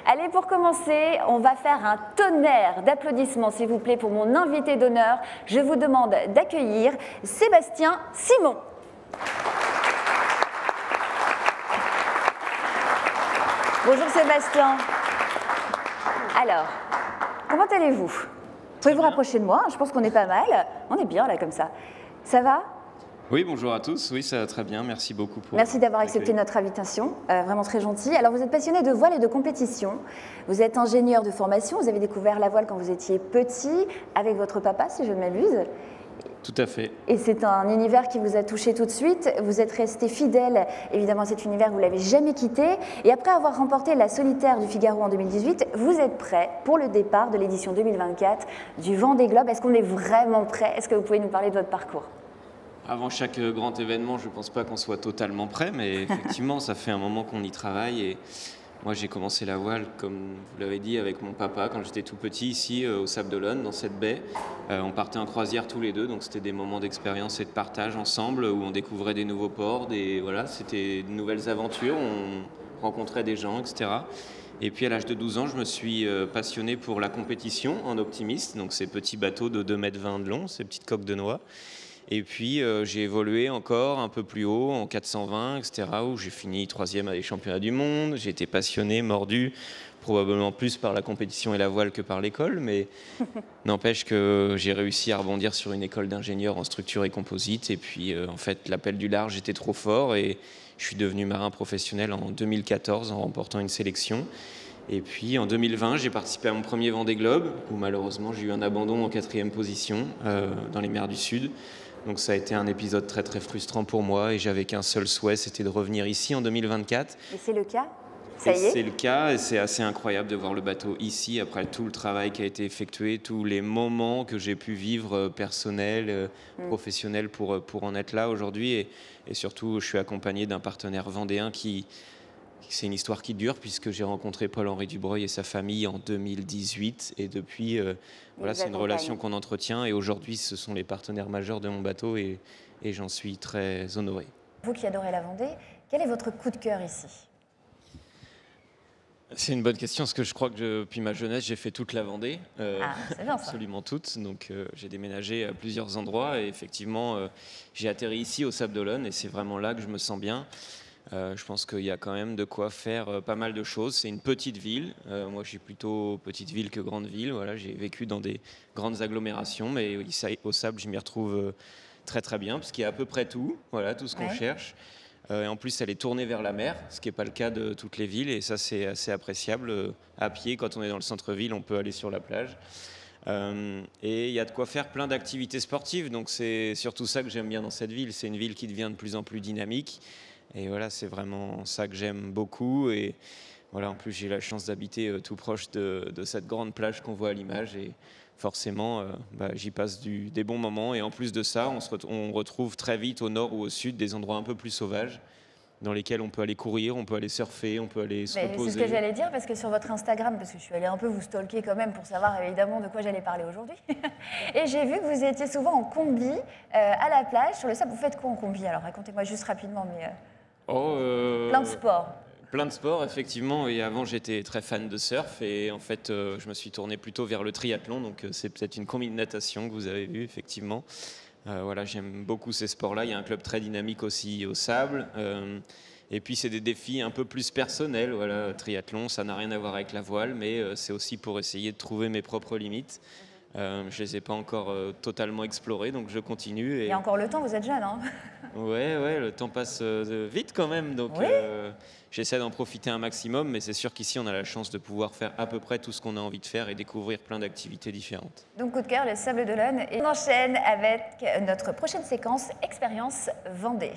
Allez, pour commencer, on va faire un tonnerre d'applaudissements, s'il vous plaît, pour mon invité d'honneur. Je vous demande d'accueillir Sébastien Simon. Bonjour Sébastien. Alors, comment allez-vous? Vous pouvez vous rapprocher de moi, je pense qu'on est pas mal. On est bien là comme ça. Ça va? Oui, bonjour à tous. Oui, ça va très bien. Merci beaucoup pour... Merci d'avoir accepté notre invitation. Vraiment très gentil. Alors, vous êtes passionné de voile et de compétition. Vous êtes ingénieur de formation. Vous avez découvert la voile quand vous étiez petit, avec votre papa, si je ne m'abuse. Tout à fait. Et c'est un univers qui vous a touché tout de suite. Vous êtes resté fidèle, évidemment, à cet univers, vous ne l'avez jamais quitté. Et après avoir remporté la solitaire du Figaro en 2018, vous êtes prêt pour le départ de l'édition 2024 du Vendée Globe. Est-ce qu'on est vraiment prêt? Est-ce que vous pouvez nous parler de votre parcours? Avant chaque grand événement, je ne pense pas qu'on soit totalement prêt, mais effectivement, ça fait un moment qu'on y travaille. Et moi, j'ai commencé la voile, comme vous l'avez dit, avec mon papa quand j'étais tout petit, ici au Sable d'Olonne, dans cette baie. On partait en croisière tous les deux, donc c'était des moments d'expérience et de partage ensemble où on découvrait des nouveaux ports, voilà, c'était de nouvelles aventures, on rencontrait des gens, etc. Et puis à l'âge de 12 ans, je me suis passionné pour la compétition en optimiste, donc ces petits bateaux de 2,20 m de long, ces petites coques de noix. Et puis j'ai évolué encore un peu plus haut en 420, etc., où j'ai fini 3e à des championnats du monde. J'ai été passionné, mordu, probablement plus par la compétition et la voile que par l'école, mais n'empêche que j'ai réussi à rebondir sur une école d'ingénieur en structure et composite. Et puis en fait, l'appel du large était trop fort et je suis devenu marin professionnel en 2014 en remportant une sélection. Et puis en 2020, j'ai participé à mon premier Vendée Globe, où malheureusement j'ai eu un abandon en 4e position dans les mers du Sud. Donc ça a été un épisode très très frustrant pour moi et j'avais qu'un seul souhait, c'était de revenir ici en 2024. Et c'est le cas? Ça y est? C'est le cas et c'est assez incroyable de voir le bateau ici après tout le travail qui a été effectué, tous les moments que j'ai pu vivre personnels, professionnels pour en être là aujourd'hui. Et surtout, je suis accompagné d'un partenaire vendéen c'est une histoire qui dure puisque j'ai rencontré Paul-Henri Dubreuil et sa famille en 2018 et depuis, voilà, c'est une relation qu'on entretient et aujourd'hui ce sont les partenaires majeurs de mon bateau et j'en suis très honoré. Vous qui adorez la Vendée, quel est votre coup de cœur ici? C'est une bonne question parce que je crois que depuis ma jeunesse j'ai fait toute la Vendée, c'est bien ça. Absolument toute, donc j'ai déménagé à plusieurs endroits et effectivement j'ai atterri ici au Sable d'Olonne et c'est vraiment là que je me sens bien. Je pense qu'il y a quand même de quoi faire pas mal de choses. C'est une petite ville. Moi, je suis plutôt petite ville que grande ville. Voilà, j'ai vécu dans des grandes agglomérations, mais au Sable, je m'y retrouve très très bien, parce qu'il y a à peu près tout. Voilà, tout ce qu'on cherche. Et en plus, elle est tournée vers la mer, ce qui n'est pas le cas de toutes les villes. Et ça, c'est assez appréciable. À pied, quand on est dans le centre-ville, on peut aller sur la plage. Et il y a de quoi faire plein d'activités sportives. Donc, c'est surtout ça que j'aime bien dans cette ville. C'est une ville qui devient de plus en plus dynamique. Et voilà, c'est vraiment ça que j'aime beaucoup. Et voilà, en plus, j'ai la chance d'habiter tout proche de cette grande plage qu'on voit à l'image. Et forcément, j'y passe des bons moments. Et en plus de ça, on retrouve très vite au nord ou au sud des endroits un peu plus sauvages dans lesquels on peut aller courir, on peut aller surfer, on peut aller se reposer. C'est ce que j'allais dire, parce que sur votre Instagram, parce que je suis allée un peu vous stalker quand même pour savoir évidemment de quoi j'allais parler aujourd'hui. Et j'ai vu que vous étiez souvent en combi à la plage, sur le sable. Vous faites quoi en combi? Alors racontez-moi juste rapidement, mais... Plein de sports. Plein de sports, effectivement. Et avant, j'étais très fan de surf. Et en fait, je me suis tourné plutôt vers le triathlon. Donc, c'est peut-être une combi de natation que vous avez vue, effectivement. Voilà, j'aime beaucoup ces sports-là. Il y a un club très dynamique aussi au Sable. Et puis, c'est des défis un peu plus personnels. Voilà, triathlon, ça n'a rien à voir avec la voile. Mais c'est aussi pour essayer de trouver mes propres limites. Je ne les ai pas encore totalement explorées, donc je continue. Il y a encore le temps, vous êtes jeune, hein? Ouais, le temps passe vite quand même, donc oui. J'essaie d'en profiter un maximum, mais c'est sûr qu'ici on a la chance de pouvoir faire à peu près tout ce qu'on a envie de faire et découvrir plein d'activités différentes. Donc coup de cœur, les Sables d'Olonne, et on enchaîne avec notre prochaine séquence, Expérience Vendée.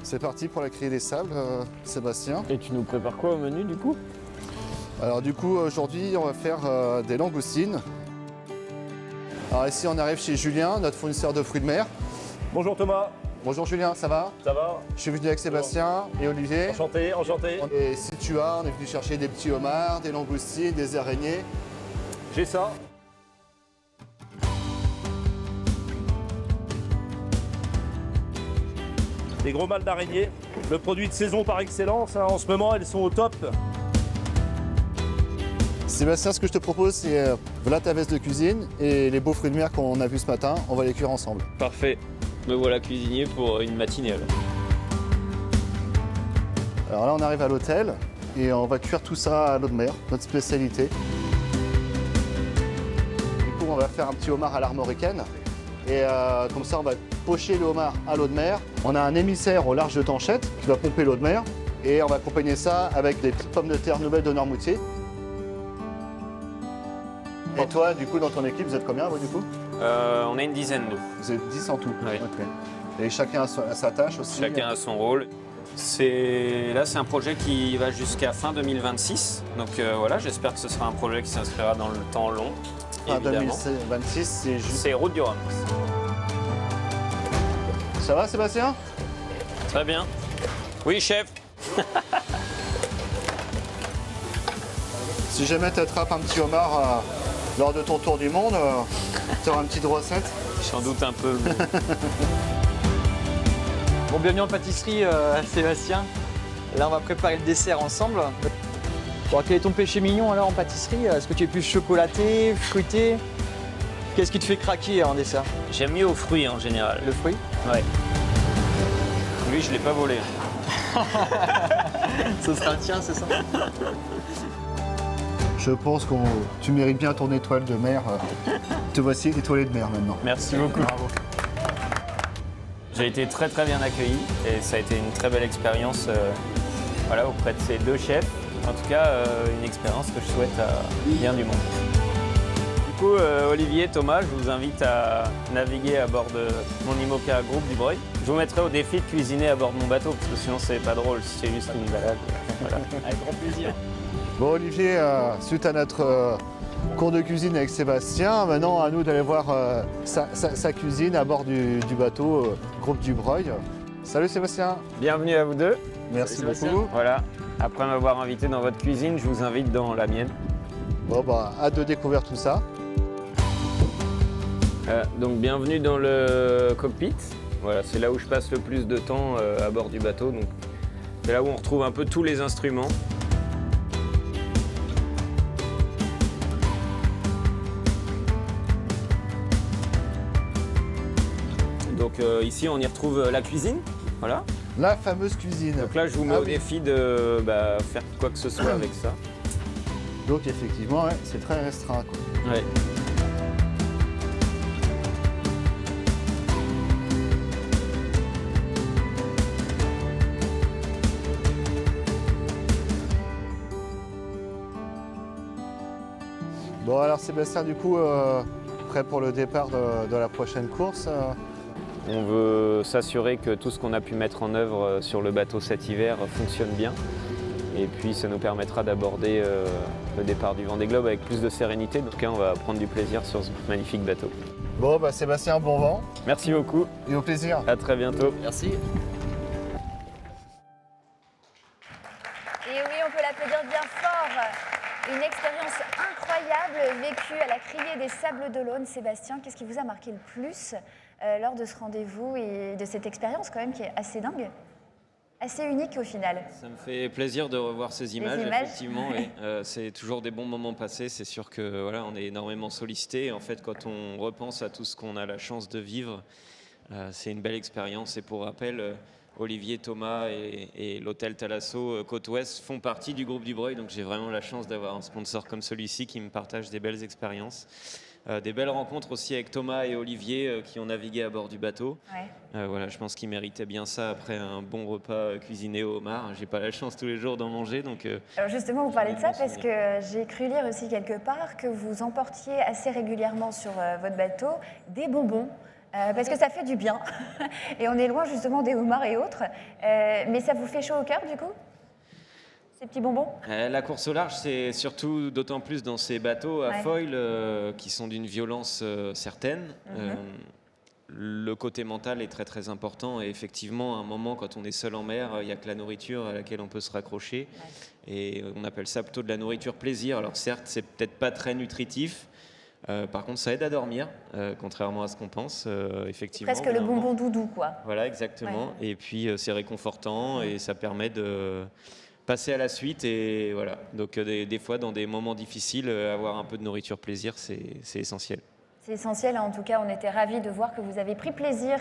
C'est parti pour la criée des sables, Sébastien. Et tu nous prépares quoi au menu du coup? Alors du coup aujourd'hui on va faire des langoustines. Alors ici on arrive chez Julien, notre fournisseur de fruits de mer. Bonjour Thomas. Bonjour Julien, ça va? Ça va? Je suis venu avec Sébastien et Olivier. Enchanté, enchanté. Et si tu as, on est venu chercher des petits homards, des langoustines, des araignées. J'ai ça. Des gros mâles d'araignées. Le produit de saison par excellence. Hein. En ce moment, elles sont au top. Sébastien, ce que je te propose, c'est voilà ta veste de cuisine et les beaux fruits de mer qu'on a vus ce matin. On va les cuire ensemble. Parfait. Me voilà cuisinier pour une matinée alors. Alors là, on arrive à l'hôtel et on va cuire tout ça à l'eau de mer, notre spécialité. Du coup, on va faire un petit homard à l'armoricaine. Et comme ça, on va pocher le homard à l'eau de mer. On a un émissaire au large de Tanchette qui va pomper l'eau de mer. Et on va accompagner ça avec des petites pommes de terre nouvelles de Noirmoutier. Et toi, du coup, dans ton équipe, vous êtes combien, vous, du coup? On est une dizaine, nous. Vous êtes 10 en tout? Oui. Ok. Et chacun a sa tâche aussi? Chacun a son rôle. Là, c'est un projet qui va jusqu'à fin 2026. Donc voilà, j'espère que ce sera un projet qui s'inscrira dans le temps long. Fin Évidemment. 2026, c'est juste... C'est Route du Rhum. Ça va, Sébastien? Très bien. Oui, chef. Si jamais tu attrapes un petit homard lors de ton tour du monde, tu auras une petite recette. J'en doute un peu. Mais... Bon, bienvenue en pâtisserie, Sébastien. Là, on va préparer le dessert ensemble. Bon, quel est ton péché mignon alors en pâtisserie? Est-ce que tu es plus chocolaté, fruité? Qu'est-ce qui te fait craquer en dessert? J'aime mieux aux fruits en général. Le fruit? Ouais. Lui, je l'ai pas volé. Ce sera le tien, c'est ça? Je pense que tu mérites bien ton étoile de mer. Te voici étoilé de mer maintenant. Merci beaucoup. Bravo. J'ai été très bien accueilli et ça a été une très belle expérience voilà, auprès de ces deux chefs. En tout cas, une expérience que je souhaite à bien du monde. Du coup, Olivier, Thomas, je vous invite à naviguer à bord de mon IMOCA Groupe du Breuil. Je vous mettrai au défi de cuisiner à bord de mon bateau parce que sinon c'est pas drôle si c'est juste une balade. Voilà. Avec grand plaisir. Bon, Olivier, suite à notre cours de cuisine avec Sébastien, maintenant à nous d'aller voir sa cuisine à bord du bateau Groupe du Breuil. Salut Sébastien. Bienvenue à vous deux. Merci Salut, beaucoup. Voilà. Après m'avoir invité dans votre cuisine, je vous invite dans la mienne. Bon, bah, hâte de découvrir tout ça. Donc bienvenue dans le cockpit. Voilà, c'est là où je passe le plus de temps à bord du bateau. Donc c'est là où on retrouve un peu tous les instruments. Donc ici on y retrouve la cuisine. Voilà. La fameuse cuisine. Donc là je vous mets au défi de faire quoi que ce soit avec ça. Donc effectivement, ouais, c'est très restreint, quoi. Ouais. Bon alors Sébastien, du coup, prêt pour le départ de la prochaine course On veut s'assurer que tout ce qu'on a pu mettre en œuvre sur le bateau cet hiver fonctionne bien. Et puis ça nous permettra d'aborder le départ du Vendée Globe avec plus de sérénité. Donc on va prendre du plaisir sur ce magnifique bateau. Bon, bah Sébastien, bon vent Merci beaucoup. et au plaisir. À très bientôt. Merci. Et oui, on peut l'applaudir bien fort. Une expérience incroyable vécue à la Criée des Sables d'Olonne. Sébastien, qu'est-ce qui vous a marqué le plus lors de ce rendez-vous et de cette expérience quand même qui est assez dingue, assez unique au final? Ça me fait plaisir de revoir ces images, images. effectivement. Oui. C'est toujours des bons moments passés. C'est sûr que voilà, on est énormément sollicité. En fait, quand on repense à tout ce qu'on a la chance de vivre, c'est une belle expérience. Et pour rappel, Olivier, Thomas et l'hôtel Thalasso Côte-Ouest font partie du groupe du Breuil. Donc j'ai vraiment la chance d'avoir un sponsor comme celui-ci qui me partage des belles expériences. Des belles rencontres aussi avec Thomas et Olivier qui ont navigué à bord du bateau. Ouais. Voilà, je pense qu'ils méritaient bien ça après un bon repas cuisiné au homard. J'ai pas la chance tous les jours d'en manger, donc. Alors justement, vous parlez de ça bien parce que j'ai cru lire aussi quelque part que vous emportiez assez régulièrement sur votre bateau des bonbons. Parce que ça fait du bien. Et on est loin justement des homards et autres. Mais ça vous fait chaud au cœur du coup, ces petits bonbons? La course au large, c'est surtout d'autant plus dans ces bateaux à foil qui sont d'une violence certaine. le côté mental est très très important et effectivement, à un moment, quand on est seul en mer, il n'y a que la nourriture à laquelle on peut se raccrocher et on appelle ça plutôt de la nourriture plaisir. Alors certes, c'est peut-être pas très nutritif, par contre, ça aide à dormir, contrairement à ce qu'on pense, effectivement. Presque le bonbon doudou, quoi. Voilà, exactement. Ouais. Et puis, c'est réconfortant et ça permet de passer à la suite. Et voilà. Donc, des fois, dans des moments difficiles, avoir un peu de nourriture plaisir, c'est essentiel. C'est essentiel. En tout cas, on était ravis de voir que vous avez pris plaisir